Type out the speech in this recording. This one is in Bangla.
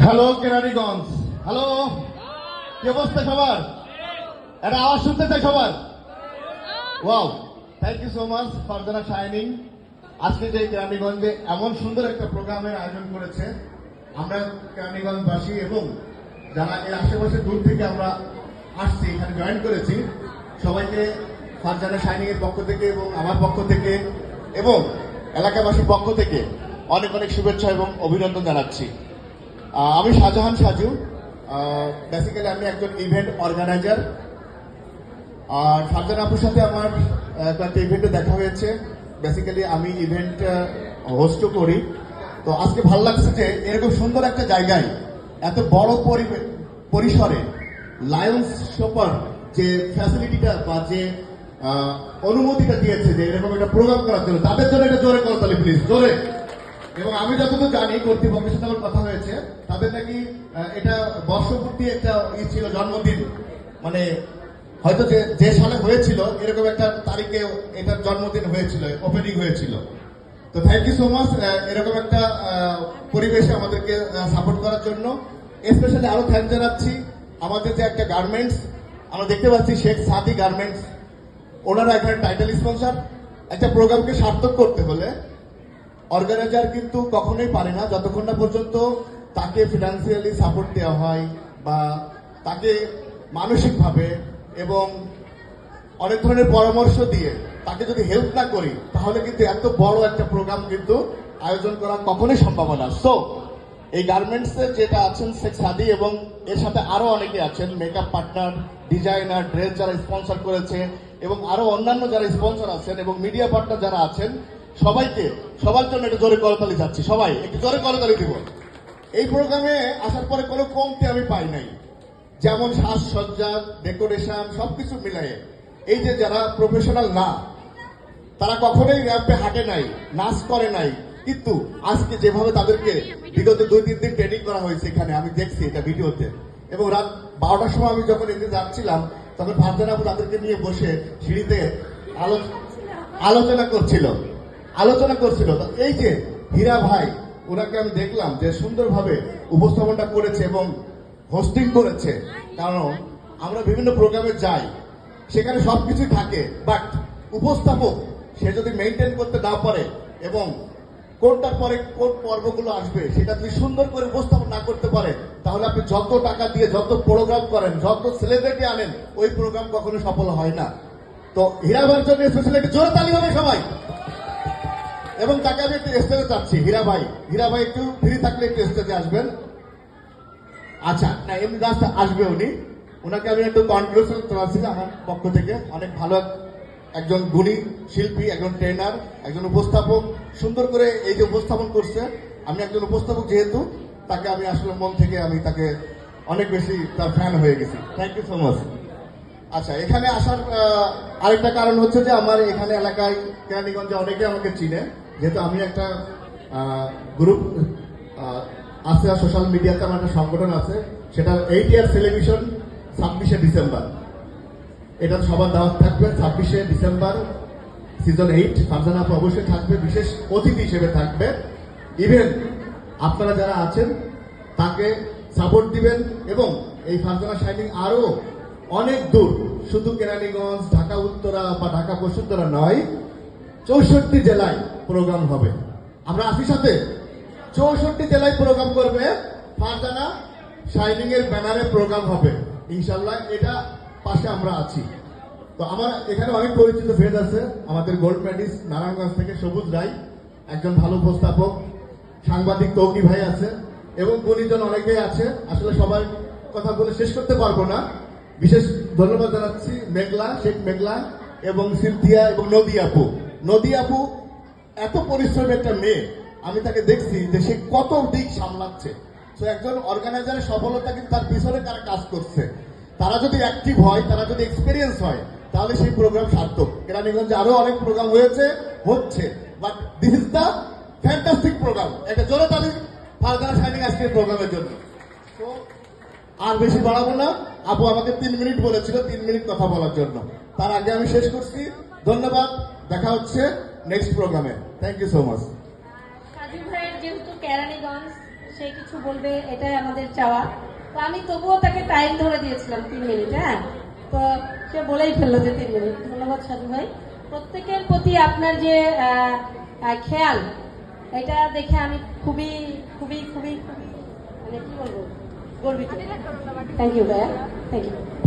হ্যালো কেরানীগঞ্জ, হ্যালো, কি অবস্থা সবার? একটা আওয়াজ শুনতে চাই সবার। Wow, thank you so much Farzana shining. আজকে যে কেরানীগঞ্জে এমন সুন্দর একটা প্রোগ্রামের আয়োজন করেছে, আমরা কেরানীগঞ্জবাসী এবং যারা এর আশেপাশে দূর থেকে আমরা আসছি, এখানে জয়েন করেছি, সবাইকে ফারজানা শাইনিং এর পক্ষ থেকে এবং আমার পক্ষ থেকে এবং এলাকাবাসীর পক্ষ থেকে অনেক অনেক শুভেচ্ছা এবং অভিনন্দন জানাচ্ছি। আমি শাহজাহান সাজু, বেসিক্যালি আমি একজন ইভেন্ট অর্গানাইজার। আর ফারজানা আপুর সাথে আমার কয়েকটা ইভেন্টে দেখা হয়েছে। বেসিক্যালি আমি ইভেন্ট হোস্টও করি। তো আজকে ভালো লাগছে যে এরকম সুন্দর একটা জায়গায় এত বড় পরিসরে লায়ন্স শপার যে ফ্যাসিলিটিটা বা যে অনুমতিটা দিয়েছে যে এরকম একটা প্রোগ্রাম করার জন্য, তাদের জন্য এটা জোরে করতালি প্লিজ, জোরে। এবং আমি যতদূর জানি, কর্তৃপক্ষের সাথে আমার কথা হয়েছে, তাদের নাকি এটা বর্ষপূর্তি একটা ছিল, জন্মদিন, মানে হয়তো যে সালে হয়েছিল এরকম একটা তারিখে এটার জন্মদিন হয়েছিল, ওপেনিং হয়েছিল। তো থ্যাংক ইউ সো মাচ এরকম একটা পরিবেশে আমাদেরকে সাপোর্ট করার জন্য। স্পেশালি আরো থ্যাংক জানাচ্ছি আমাদের যে একটা গার্মেন্টস আমরা দেখতে পাচ্ছি, শেখ সাদি গার্মেন্টস, ওনারা এখানে টাইটেল স্পন্সর। একটা প্রোগ্রামকে সার্থক করতে হলে অর্গানাইজার কিন্তু কখনোই পারে না যতক্ষণ না পর্যন্ত তাকে ফিনান্সিয়ালি সাপোর্ট দেওয়া হয় বা তাকে মানসিকভাবে এবং অনেক ধরনের পরামর্শ দিয়ে তাকে যদি হেল্প না করি, তাহলে কিন্তু এত বড় একটা প্রোগ্রাম কিন্তু আয়োজন করা কখনোই সম্ভব না। সো এই গার্মেন্টসের যেটা আছেন শেখ সাদি এবং এর সাথে আরো অনেকে আছেন, মেকআপ পার্টনার, ডিজাইনার, ড্রেস যারা স্পন্সর করেছে এবং আরো অন্যান্য যারা স্পন্সর আছেন এবং মিডিয়া পার্টনার যারা আছেন, সবাইকে, সবার জন্য একটু জোরে করতালি যাচ্ছি। সবাই একটু জোরে করতালি দিব। এই প্রোগ্রামে আসার পরে কোনো কমতি আমি পাই নাই, যেমন সাজসজ্জা, ডেকোরেশন সবকিছু মিলাই। এই যে যারা প্রফেশনাল না, তারা কখনোই র্যাম্পে হাঁটে নাই, নাচ করে নাই, কিন্তু আজকে যেভাবে তাদেরকে বিগত 2-3 দিন ট্রেনিং করা হয়েছে এখানে, আমি দেখছি এটা ভিডিওতে। এবং রাত 12টার সময় আমি যখন এদিকে যাচ্ছিলাম, তখন ফারজানা আপু তাদেরকে নিয়ে বসে সিঁড়িতে আলোচনা করছিল। তো এই যে হীরা ভাই, ওনাকে আমি দেখলাম যে সুন্দরভাবে উপস্থাপনটা করেছে এবং হোস্টিং করেছে। কারণ আমরা বিভিন্ন প্রোগ্রামে যাই, সেখানে সবকিছু থাকে, বাট উপস্থাপক সে যদি মেনটেন করতে না পারে এবং কোনটার পরে কোন পর্বগুলো আসবে সেটা যদি সুন্দর করে উপস্থাপন না করতে পারে, তাহলে আপনি যত টাকা দিয়ে যত প্রোগ্রাম করেন, যত সেলিব্রিটি আনেন, ওই প্রোগ্রাম কখনো সফল হয় না। তো হীরা ভাইয়ের জন্য স্পেশালি একটু জোরে তালি হবে সবাই। এবং তাকে আমি একটু স্টেজে চাচ্ছি, হীরা ভাই একটু ফ্রি থাকলে একটু স্টেজে আসবেন। আচ্ছা, না এমনি রাস্তা আসবে উনি, ওনাকে আমি একটু কনগ্রেচুলেশন জানাচ্ছি আমার পক্ষ থেকে। অনেক ভালো একজন গুণী শিল্পী, একজন ট্রেনার, একজন উপস্থাপক, সুন্দর করে এই যে উপস্থাপন করছে। আমি একজন উপস্থাপক যেহেতু, তাকে আমি আসলে মন থেকে আমি তাকে অনেক বেশি তার ফ্যান হয়ে গেছি। Thank you so much. আচ্ছা, এখানে আসার আরেকটা কারণ হচ্ছে যে আমার এখানে এলাকায় কেরানীগঞ্জে অনেকে আমাকে চিনে, যেহেতু আমি একটা গ্রুপ আছে, সোশ্যাল মিডিয়াতে আমার একটা সংগঠন আছে, সেটা 8 ইয়ার সেলিব্রেশন 26শে ডিসেম্বর। এটা সবার দাওয়াত থাকবে 26শে ডিসেম্বর, সিজন 8। ফারজানা আপু অবশ্যই থাকবে, বিশেষ অতিথি হিসেবে থাকবে। ইভেন আপনারা যারা আছেন তাকে সাপোর্ট দিবেন এবং এই ফারজানা শাইনিং আরো অনেক দূর, শুধু কেরানীগঞ্জ, ঢাকা উত্তরা বা ঢাকা বসুন্ধরা নয়, 64 জেলায় প্রোগ্রাম হবে। আমরা আছি সাথে, 64 জেলায় প্রোগ্রাম করবে, ফারজানা শাইনিং এর ব্যানারে প্রোগ্রাম হবে ইনশাল্লাহ। এটা পাশে আমরা আছি। তো আমার এখানে অনেক পরিচিত ফ্রেন্ড আছে, আমাদের গোল্ড মেডেলিস্ট নারায়ণগঞ্জ থেকে সবুজ রায়, একজন ভালো উপস্থাপক, সাংবাদিক তৌকি ভাই আছে এবং গুণীজন অনেকেই আছে। আসলে সবার কথা বলে শেষ করতে পারবো না। বিশেষ ধন্যবাদ জানাচ্ছি শেখ মেঘলা এবং সিনথিয়া এবং নদী আপু এত পরিশ্রমী একটা মেয়ে, আমি তাকে দেখছি যে সে কত দিক সামলাচ্ছে। তো একজন অর্গানাইজারের সফলতা কিন্তু তার পিছনে কারা কাজ করছে, তারা যদি অ্যাক্টিভ হয়, তারা যদি এক্সপিরিয়েন্স হয়, তাহলে সেই প্রোগ্রাম সার্থক। কেরানীগঞ্জে আরো অনেক প্রোগ্রাম হচ্ছে, but this is the fantastic program. একটা জোরে তালি ফারজানা শাইনিং আজকের প্রোগ্রামের জন্য। তো আর বেশি বাড়াবো না, আপু আমাকে 3 মিনিট বলেছিল 3 মিনিট কথা বলার জন্য, তার আগে আমি শেষ করছি। ধন্যবাদ, দেখা হচ্ছে নেক্সট প্রোগ্রামে। Thank you so much. Saju ভাইয়ের যেহেতু কেরানীগঞ্জ, সে কিছু বলবে, এটাই আমাদের চাওয়া। তো আমি তবুও তাকে টাইম ধরে দিয়েছিলাম 3 মিনিট। হ্যাঁ, তো সে বলেই ফেললো যে 3 মিনিট। ধন্যবাদ সাধু ভাই। প্রত্যেকের প্রতি আপনার যে খেয়াল, এটা দেখে আমি খুবই খুবই খুবই খুবই মানে কি বলবো, গর্বিত। থ্যাংক ইউ ভাইয়া, থ্যাংক ইউ।